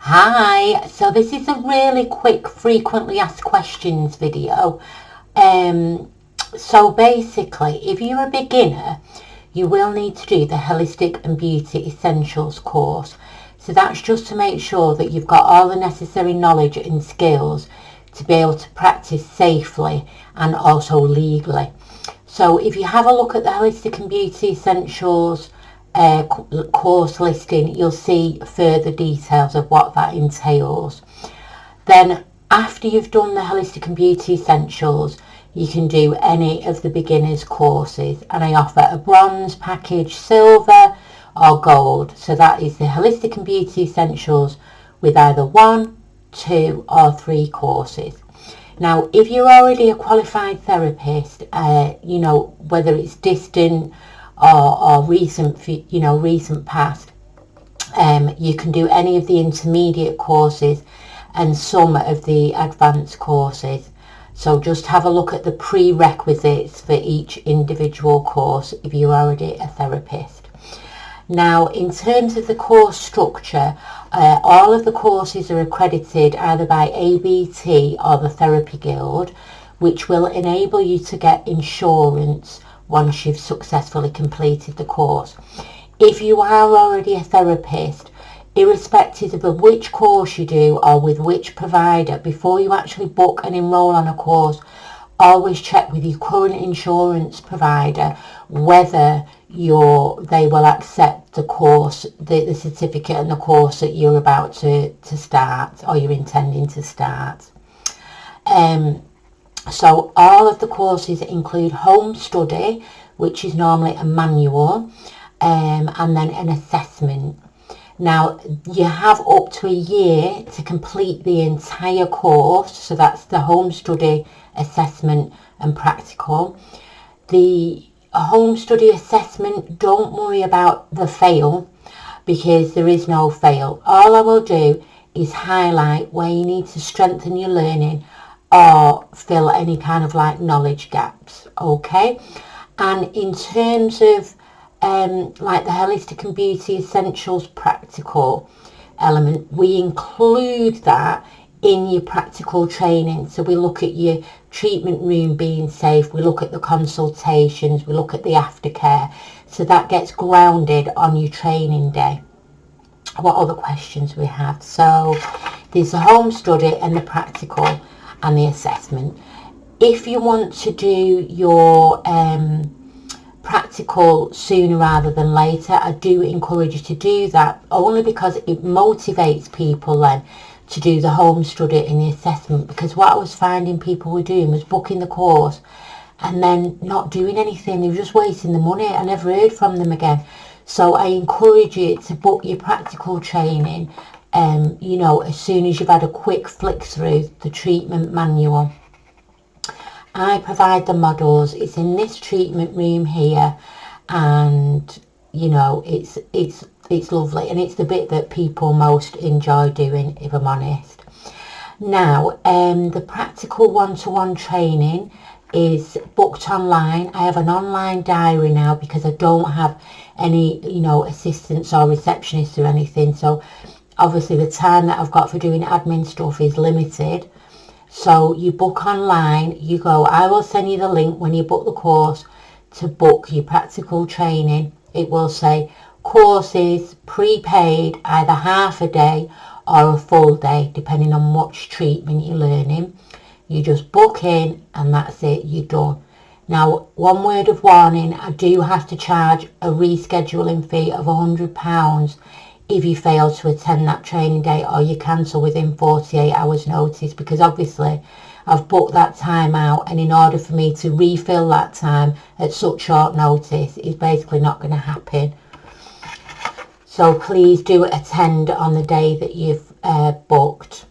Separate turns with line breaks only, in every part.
Hi, so this is a really quick frequently asked questions video. So basically, if you're a beginner, you will need to do the Holistic and Beauty Essentials course. So that's just to make sure that you've got all the necessary knowledge and skills to be able to practice safely and also legally. So if you have a look at the Holistic and Beauty Essentials course listing, you'll see further details of what that entails. Then after you've done the Holistic and Beauty Essentials, you can do any of the beginners courses, and I offer a bronze package, silver or gold. So that is the Holistic and Beauty Essentials with either 1, 2 or 3 courses. Now if you're already a qualified therapist, whether it's distant or recent past, you can do any of the intermediate courses and some of the advanced courses. So just have a look at the prerequisites for each individual course if you're already a therapist. Now in terms of the course structure, all of the courses are accredited either by ABT or the Therapy Guild, which will enable you to get insurance once you've successfully completed the course. If you are already a therapist, irrespective of which course you do or with which provider, before you actually book and enroll on a course, always check with your current insurance provider whether they will accept the course, the certificate and the course that you're about to start or you're intending to start. So all of the courses include home study, which is normally a manual, and then an assessment. Now you have up to a year to complete the entire course, so that's the home study, assessment and practical. The home study assessment, don't worry about the fail, because there is no fail. All I will do is highlight where you need to strengthen your learning or fill any kind of knowledge gaps. Okay, and in terms of the Holistic and Beauty Essentials practical element, we include that in your practical training. So we look at your treatment room being safe, we look at the consultations, we look at the aftercare, so that gets grounded on your training day. What other questions we have? So there's the home study and the practical and the assessment. If you want to do your practical sooner rather than later, I do encourage you to do that, only because it motivates people then to do the home study and the assessment. Because what I was finding people were doing was booking the course and then not doing anything. They were just wasting the money. I never heard from them again. So I encourage you to book your practical training as soon as you've had a quick flick through the treatment manual. I provide the models. It's in this treatment room here, and it's lovely, and it's the bit that people most enjoy doing, if I'm honest. Now the practical one-to-one training is booked online. I have an online diary now because I don't have any assistants or receptionists or anything, so obviously the time that I've got for doing admin stuff is limited. So you book online, you go, I will send you the link when you book the course to book your practical training. It will say courses prepaid, either half a day or a full day, depending on which treatment you're learning. You just book in and that's it, you're done. Now, one word of warning, I do have to charge a rescheduling fee of £100 if you fail to attend that training day or you cancel within 48 hours notice, because obviously I've booked that time out, and in order for me to refill that time at such short notice is basically not going to happen. So please do attend on the day that you've booked.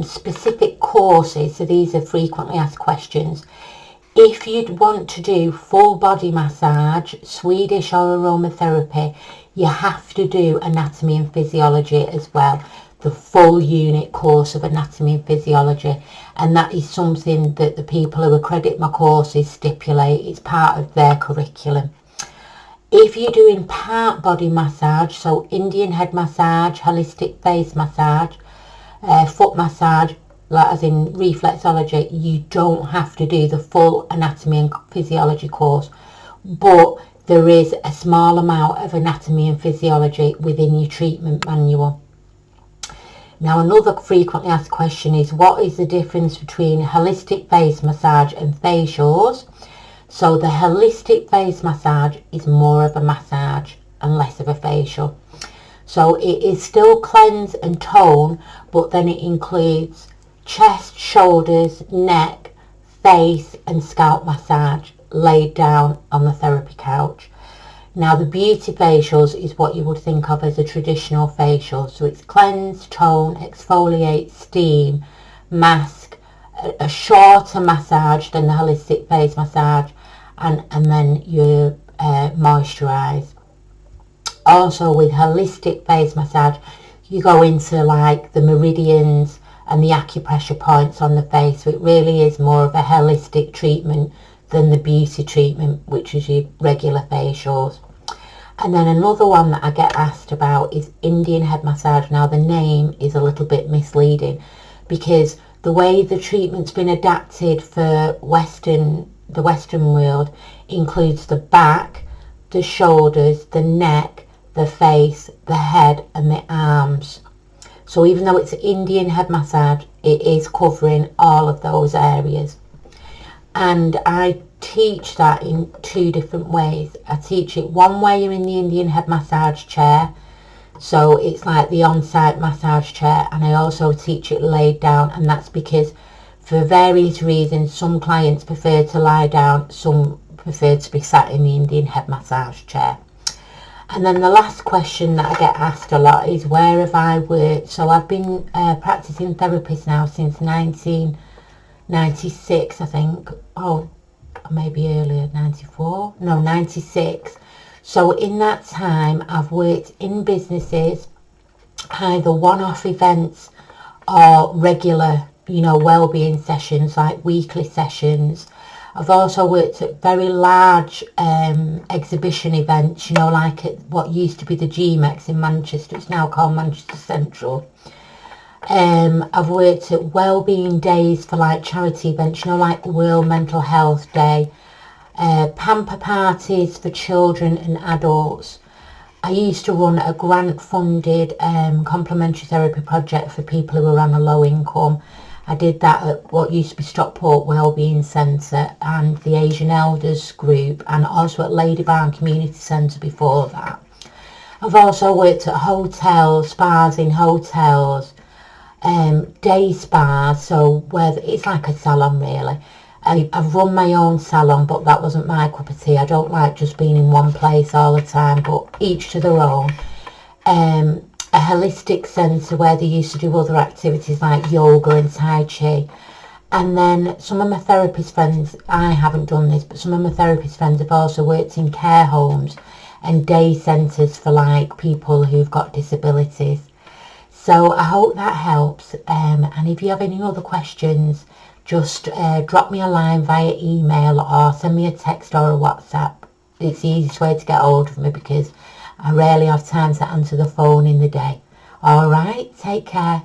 Specific courses, so these are frequently asked questions. If you'd want to do full body massage, Swedish or aromatherapy, you have to do anatomy and physiology as well, the full unit course of anatomy and physiology, and that is something that the people who accredit my courses stipulate. It's part of their curriculum. If you're doing part body massage, so Indian head massage, holistic face massage, foot massage, like as in reflexology, you don't have to do the full anatomy and physiology course, but there is a small amount of anatomy and physiology within your treatment manual. Now, another frequently asked question is, what is the difference between holistic face massage and facials? So the holistic face massage is more of a massage and less of a facial. So it is still cleanse and tone, but then it includes chest, shoulders, neck, face and scalp massage laid down on the therapy couch. Now the beauty facials is what you would think of as a traditional facial. So it's cleanse, tone, exfoliate, steam, mask, a shorter massage than the holistic face massage, and then you moisturise. Also with holistic face massage, you go into like the meridians and the acupressure points on the face. So it really is more of a holistic treatment than the beauty treatment, which is your regular facials. And then another one that I get asked about is Indian head massage. Now the name is a little bit misleading because the way the treatment's been adapted for the Western world includes the back, the shoulders, the neck, the face, the head and the arms. So even though it's Indian head massage, it is covering all of those areas. And I teach that in two different ways. I teach it one way, you're in the Indian head massage chair, so it's like the on-site massage chair, and I also teach it laid down, and that's because for various reasons some clients prefer to lie down, some prefer to be sat in the Indian head massage chair. And then the last question that I get asked a lot is, where have I worked? So I've been practicing therapist now since 1996, I think. Oh, maybe earlier, 94? No, 96. So in that time, I've worked in businesses, either one-off events or regular, well-being sessions, like weekly sessions. I've also worked at very large exhibition events, like at what used to be the GMEX in Manchester. It's now called Manchester Central. I've worked at wellbeing days for like charity events, like the World Mental Health Day, pamper parties for children and adults. I used to run a grant-funded complementary therapy project for people who were on a low income. I did that at what used to be Stockport Wellbeing Centre and the Asian Elders Group, and also at Lady Barn Community Centre before that. I've also worked at hotels, spas in hotels, day spas, so where it's like a salon really. I've run my own salon, but that wasn't my cup of tea. I don't like just being in one place all the time, but each to their own. A holistic centre where they used to do other activities like yoga and tai chi. And then some of my therapist friends, I haven't done this, but some of my therapist friends have also worked in care homes and day centres for like people who've got disabilities. So I hope that helps, and if you have any other questions, just drop me a line via email or send me a text or a WhatsApp. It's the easiest way to get hold of me because I rarely have time to answer the phone in the day. Alright, take care.